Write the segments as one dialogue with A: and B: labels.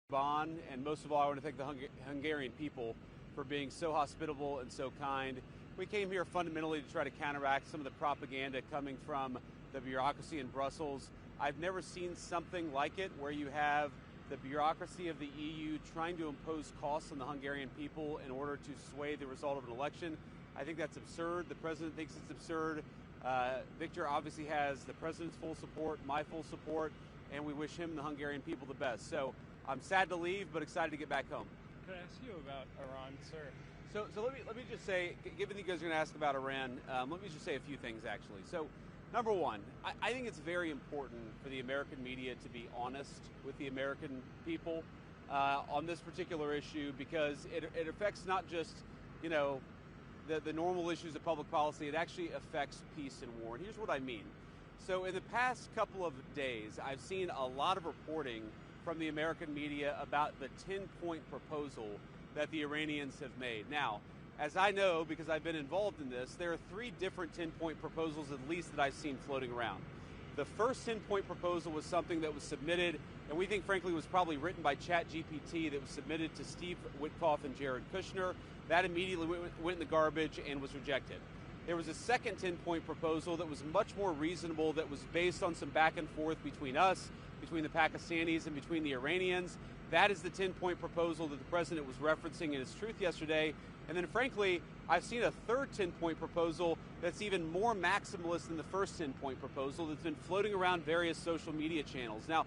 A: Bon, and most of all, I want to thank the Hungarian people for being so hospitable and so kind. We came here fundamentally to try to counteract some of the propaganda coming from the bureaucracy in Brussels. I've never seen something like it, where you have the bureaucracy of the EU trying to impose costs on the Hungarian people in order to sway the result of an election. I think that's absurd. The president thinks it's absurd. Victor obviously has the president's full support, my full support, and we wish him and the Hungarian people the best. So I'm sad to leave, but excited to get back home.
B: Could I ask you about Iran, sir?
A: So let me just say, given that you guys are going to ask about Iran, let me just say a few things, actually. So, number one, I think it's very important for the American media to be honest with the American people on this particular issue, because it affects not just, you know, the normal issues of public policy. It actually affects peace and war. And here's what I mean. So in the past couple of days, I've seen a lot of reporting from the American media about the 10-point proposal that the Iranians have made. Now, as I know, because I've been involved in this, there are 3 different 10-point proposals at least that I've seen floating around. The first 10-point proposal was something that was submitted, and we think frankly was probably written by ChatGPT, that was submitted to Steve Witkoff and Jared Kushner. That immediately went in the garbage and was rejected. There was a second 10-point proposal that was much more reasonable, that was based on some back and forth between us, between the Pakistanis, and between the Iranians. That is the 10-point proposal that the president was referencing in his truth yesterday. And then frankly, I've seen a third 10-point proposal that's even more maximalist than the first 10-point proposal that's been floating around various social media channels. Now,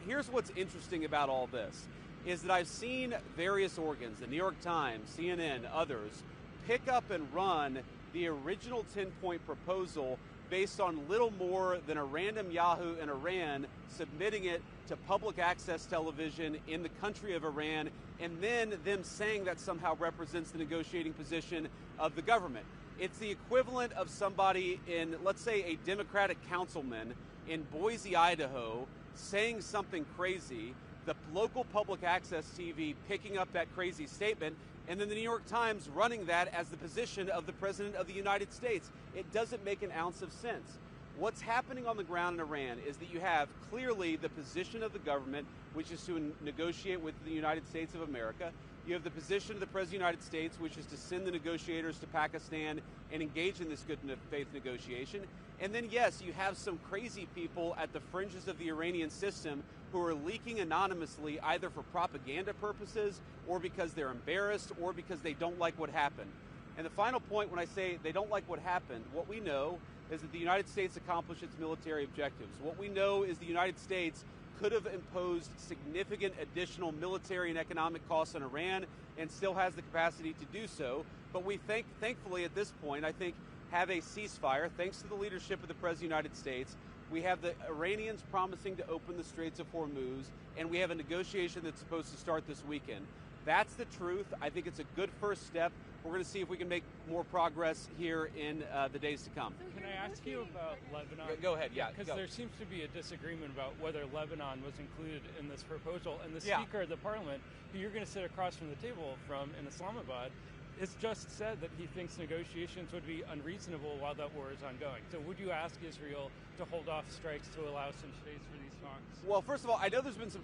A: here's what's interesting about all this, is that I've seen various organs, the New York Times, CNN, others, pick up and run the original 10-point proposal based on little more than a random Yahoo in Iran submitting it to public access television in the country of Iran, and then them saying that somehow represents the negotiating position of the government. It's the equivalent of somebody in, let's say, a Democratic councilman in Boise, Idaho, saying something crazy, the local public access TV picking up that crazy statement, and then the New York Times running that as the position of the President of the United States. It doesn't make an ounce of sense. What's happening on the ground in Iran is that you have clearly the position of the government, which is to negotiate with the United States of America. You have the position of the President of the United States, which is to send the negotiators to Pakistan and engage in this good faith negotiation. And then, yes, you have some crazy people at the fringes of the Iranian system who are leaking anonymously, either for propaganda purposes or because they're embarrassed or because they don't like what happened. And the final point, when I say they don't like what happened, what we know is that the United States accomplished its military objectives. What we know is the United States could have imposed significant additional military and economic costs on Iran and still has the capacity to do so. But we thankfully at this point, I think, have a ceasefire, thanks to the leadership of the President of the United States. We have the Iranians promising to open the Straits of Hormuz, and we have a negotiation that's supposed to start this weekend. That's the truth. I think it's a good first step. We're going to see if we can make more progress here in the days to come.
B: Can I ask you about Lebanon?
A: Go ahead, yeah.
B: Because there seems to be a disagreement about whether Lebanon was included in this proposal. And the
A: Yeah.
B: Speaker of the Parliament, who you're going to sit across from the table from in Islamabad, has just said that he thinks negotiations would be unreasonable while that war is ongoing. So would you ask Israel to hold off strikes to allow some space for these talks?
A: Well, first of all, I know there's been some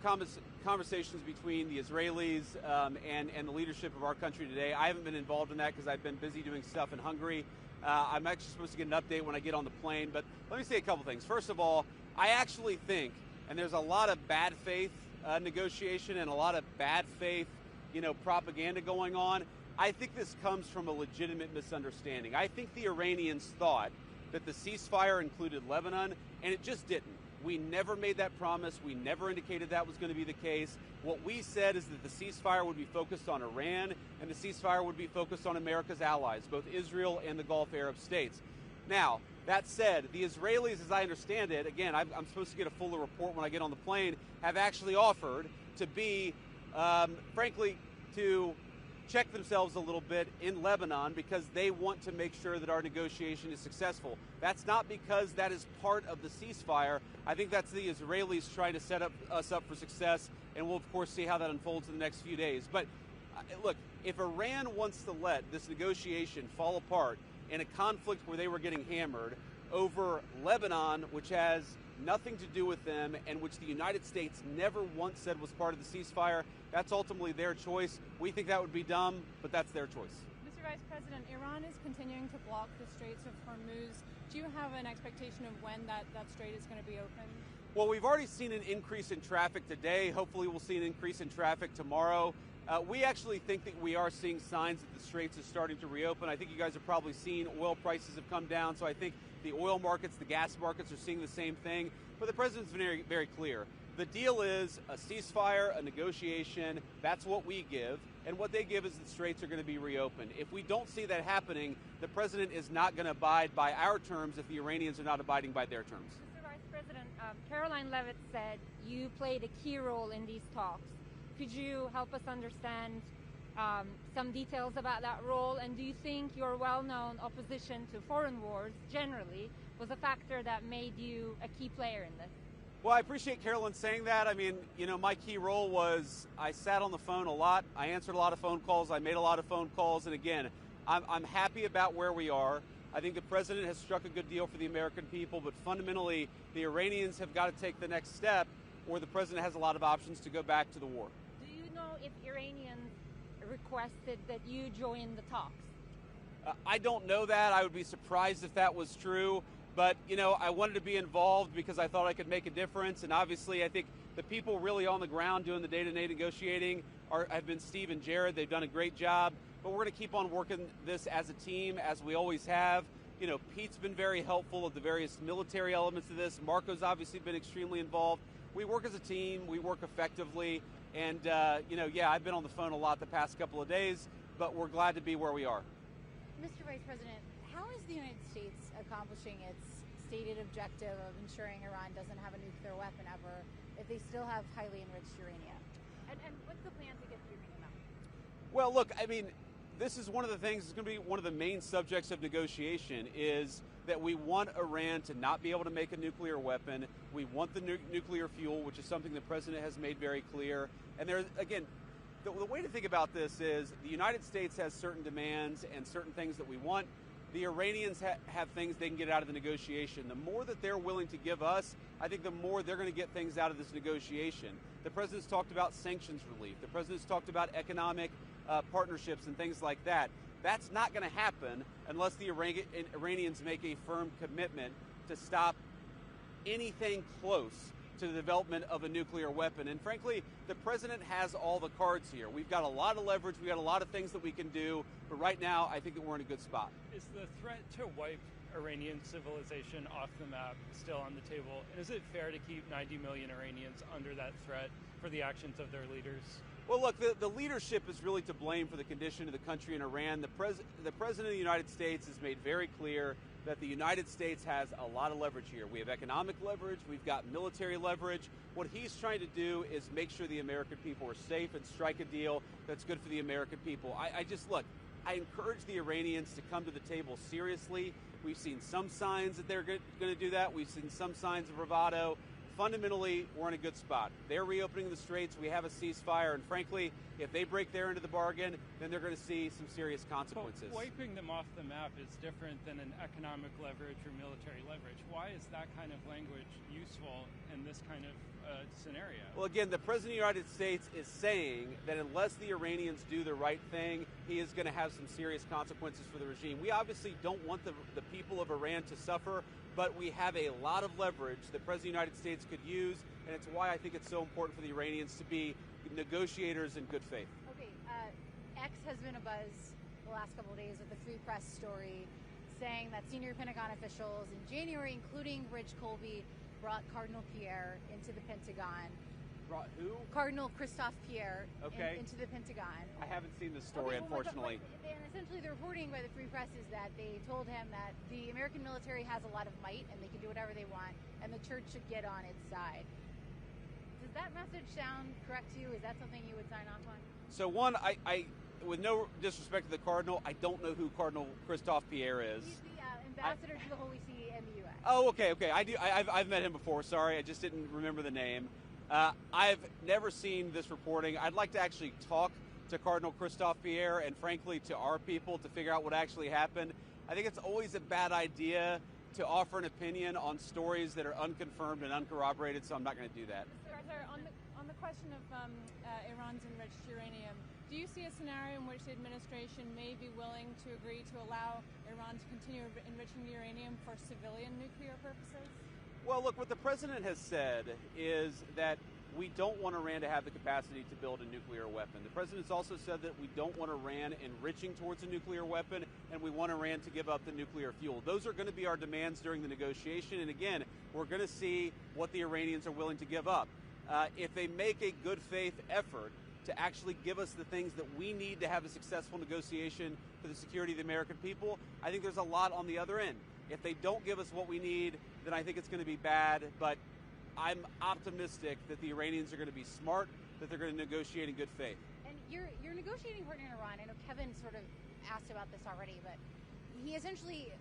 A: conversations between the Israelis and the leadership of our country today. I haven't been involved in that because I've been busy doing stuff in Hungary. I'm actually supposed to get an update when I get on the plane. But let me say a couple things. First of all, I actually think, and there's a lot of bad faith negotiation and a lot of bad faith, propaganda going on. I think this comes from a legitimate misunderstanding. I think the Iranians thought that the ceasefire included Lebanon, and it just didn't. We never made that promise. We never indicated that was going to be the case. What we said is that the ceasefire would be focused on Iran, and the ceasefire would be focused on America's allies, both Israel and the Gulf Arab states. Now, that said, the Israelis, as I understand it, again, I'm supposed to get a fuller report when I get on the plane, have actually offered to be, frankly, to check themselves a little bit in Lebanon because they want to make sure that our negotiation is successful. That's not because that is part of the ceasefire. I think that's the Israelis trying to set us up for success, and we'll, of course, see how that unfolds in the next few days. But look, if Iran wants to let this negotiation fall apart in a conflict where they were getting hammered over Lebanon, which has nothing to do with them, and which the United States never once said was part of the ceasefire. That's ultimately their choice. We think that would be dumb, but that's their choice.
C: Mr. Vice President, Iran is continuing to block the Straits of Hormuz. Do you have an expectation of when that strait is going to be open?
A: Well, we've already seen an increase in traffic today. Hopefully we'll see an increase in traffic tomorrow. We actually think that we are seeing signs that the Straits is starting to reopen. I think you guys have probably seen oil prices have come down, so I think the oil markets, the gas markets are seeing the same thing. But the president's been very, very clear. The deal is a ceasefire, a negotiation. That's what we give. And what they give is the Straits are going to be reopened. If we don't see that happening, the president is not going to abide by our terms if the Iranians are not abiding by their terms.
D: Mr. Vice President, Caroline Leavitt said you played a key role in these talks. Could you help us understand some details about that role? And do you think your well-known opposition to foreign wars generally was a factor that made you a key player in this?
A: Well, I appreciate Carolyn saying that. I mean, you know, my key role was I sat on the phone a lot. I answered a lot of phone calls. I made a lot of phone calls. And again, I'm happy about where we are. I think the president has struck a good deal for the American people, but fundamentally, the Iranians have got to take the next step, or the president has a lot of options to go back to the war.
D: Do you know if Iranians requested that you join the talks?
A: I don't know that. I would be surprised if that was true. But, you know, I wanted to be involved because I thought I could make a difference. And obviously, I think the people really on the ground doing the day-to-day negotiating have been Steve and Jared. They've done a great job. But we're going to keep on working this as a team, as we always have. You know, Pete's been very helpful with the various military elements of this. Marco's obviously been extremely involved. We work as a team. We work effectively. And, you know, yeah, I've been on the phone a lot the past couple of days, but we're glad to be where we are.
C: Mr. Vice President, how is the United States accomplishing its stated objective of ensuring Iran doesn't have a nuclear weapon ever if they still have highly enriched uranium? And what's the plan to get the uranium out?
A: Well, look, I mean, this is one of the things that's going to be one of the main subjects of negotiation is that we want Iran to not be able to make a nuclear weapon. We want the nuclear fuel, which is something the president has made very clear. And there, again, the way to think about this is the United States has certain demands and certain things that we want. The Iranians have things they can get out of the negotiation. The more that they're willing to give us, I think the more they're going to get things out of this negotiation. The president's talked about sanctions relief. The president's talked about economic partnerships and things like that. That's not going to happen unless the Iranians make a firm commitment to stop anything close to the development of a nuclear weapon. And frankly, the president has all the cards here. We've got a lot of leverage. We've got a lot of things that we can do. But right now, I think that we're in a good spot.
B: Is the threat to wipe Iranian civilization off the map still on the table? And is it fair to keep 90 million Iranians under that threat for the actions of their leaders?
A: Well, look, the leadership is really to blame for the condition of the country in Iran. The president of the United States has made very clear that the United States has a lot of leverage here. We have economic leverage. We've got military leverage. What he's trying to do is make sure the American people are safe and strike a deal that's good for the American people. I encourage the Iranians to come to the table seriously. We've seen some signs that they're going to do that. We've seen some signs of bravado. Fundamentally, we're in a good spot. They're reopening the straits. We have a ceasefire. And frankly, if they break their end of the bargain, then they're going to see some serious consequences.
B: But wiping them off the map is different than an economic leverage or military leverage. Why is that kind of language useful in this kind of scenario?
A: Well, again, the President of the United States is saying that unless the Iranians do the right thing, he is going to have some serious consequences for the regime. We obviously don't want the people of Iran to suffer, but we have a lot of leverage that President of the United States could use, and it's why I think it's so important for the Iranians to be negotiators in good faith.
C: Okay, X has been abuzz the last couple of days with the Free Press story saying that senior Pentagon officials in January, including Rich Colby, brought Cardinal Pierre into the Pentagon.
A: Brought who?
C: Cardinal Christophe Pierre into the Pentagon.
A: I haven't seen this story, unfortunately.
C: And essentially the reporting by the Free Press is that they told him that the American military has a lot of might and they can do whatever they want and the church should get on its side. Does that message sound correct to you? Is that something you would sign off on?
A: So one, I with no disrespect to the Cardinal, I don't know who Cardinal Christophe Pierre is.
C: He's the ambassador to the Holy See and the U.S.
A: Oh, okay. I've met him before. Sorry, I just didn't remember the name. I've never seen this reporting. I'd like to actually talk to Cardinal Christophe Pierre and, frankly, to our people to figure out what actually happened. I think it's always a bad idea to offer an opinion on stories that are unconfirmed and uncorroborated, so I'm not going to do that.
E: Sir, on the question of Iran's enriched uranium, do you see a scenario in which the administration may be willing to agree to allow Iran to continue enriching uranium for civilian nuclear purposes?
A: Well, look, what the president has said is that we don't want Iran to have the capacity to build a nuclear weapon. The president's also said that we don't want Iran enriching towards a nuclear weapon, and we want Iran to give up the nuclear fuel. Those are going to be our demands during the negotiation, and again, we're going to see what the Iranians are willing to give up. If they make a good faith effort to actually give us the things that we need to have a successful negotiation for the security of the American people, I think there's a lot on the other end. If they don't give us what we need, then I think it's going to be bad, but I'm optimistic that the Iranians are going to be smart, that they're going to negotiate in good faith.
C: And your negotiating partner in Iran, I know Kevin sort of asked about this already, but he essentially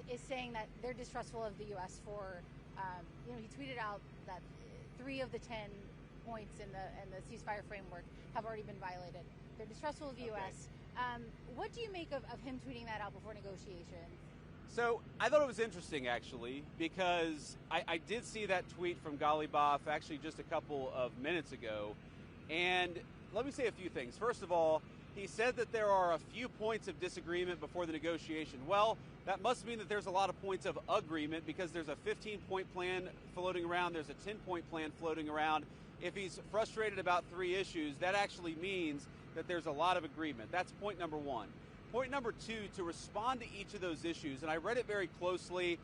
C: is saying that they're distrustful of the U.S. for, he tweeted out that 3 of the 10 points in the ceasefire framework have already been violated. They're distrustful of the U.S. What do you make of him tweeting that out before negotiations?
A: So I thought it was interesting, actually, because I did see that tweet from Ghalibaf actually just a couple of minutes ago. And let me say a few things. First of all, he said that there are a few points of disagreement before the negotiation. Well, that must mean that there's a lot of points of agreement, because there's a 15-point plan floating around, there's a 10-point plan floating around. If he's frustrated about 3 issues, that actually means that there's a lot of agreement. That's point number 1. Point number 2, to respond to each of those issues, and I read it very closely,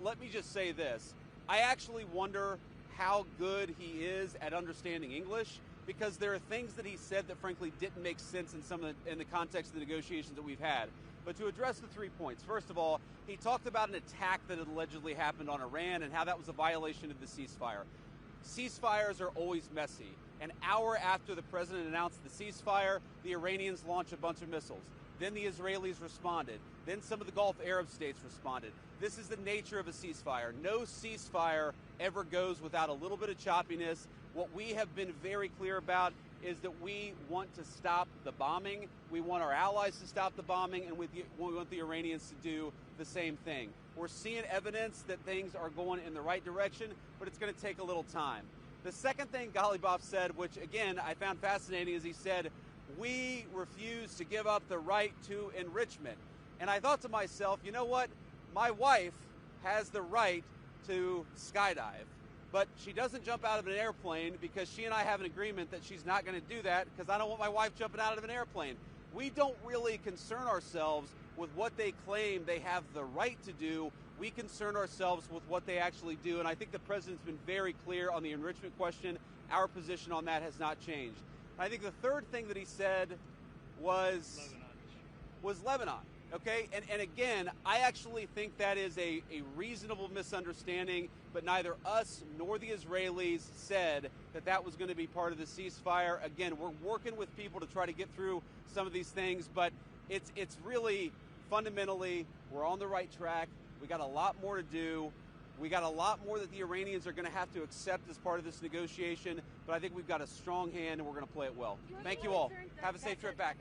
A: let me just say this. I actually wonder how good he is at understanding English, because there are things that he said that frankly didn't make sense in the context of the negotiations that we've had. But to address the 3 points, first of all, he talked about an attack that had allegedly happened on Iran and how that was a violation of the ceasefire. Ceasefires are always messy. An hour after the president announced the ceasefire, the Iranians launched a bunch of missiles. Then the Israelis responded. Then some of the Gulf Arab states responded. This is the nature of a ceasefire. No ceasefire ever goes without a little bit of choppiness. What we have been very clear about is that we want to stop the bombing. We want our allies to stop the bombing, and we want the Iranians to do the same thing. We're seeing evidence that things are going in the right direction, but it's going to take a little time. The second thing Ghalibaf said, which again I found fascinating, is he said, we refuse to give up the right to enrichment. And I thought to myself, you know what? My wife has the right to skydive, but she doesn't jump out of an airplane, because she and I have an agreement that she's not going to do that, because I don't want my wife jumping out of an airplane. We don't really concern ourselves with what they claim they have the right to do. We concern ourselves with what they actually do. And I think the president's been very clear on the enrichment question. Our position on that has not changed. I think the third thing that he said was Lebanon. Okay, and again, I actually think that is a reasonable misunderstanding, but neither us nor the Israelis said that that was going to be part of the ceasefire. Again, we're working with people to try to get through some of these things, but it's really fundamentally, we're on the right track. We got a lot more to do. We got a lot more that the Iranians are going to have to accept as part of this negotiation, but I think we've got a strong hand and we're going to play it well. Thank you all. Have a safe trip back.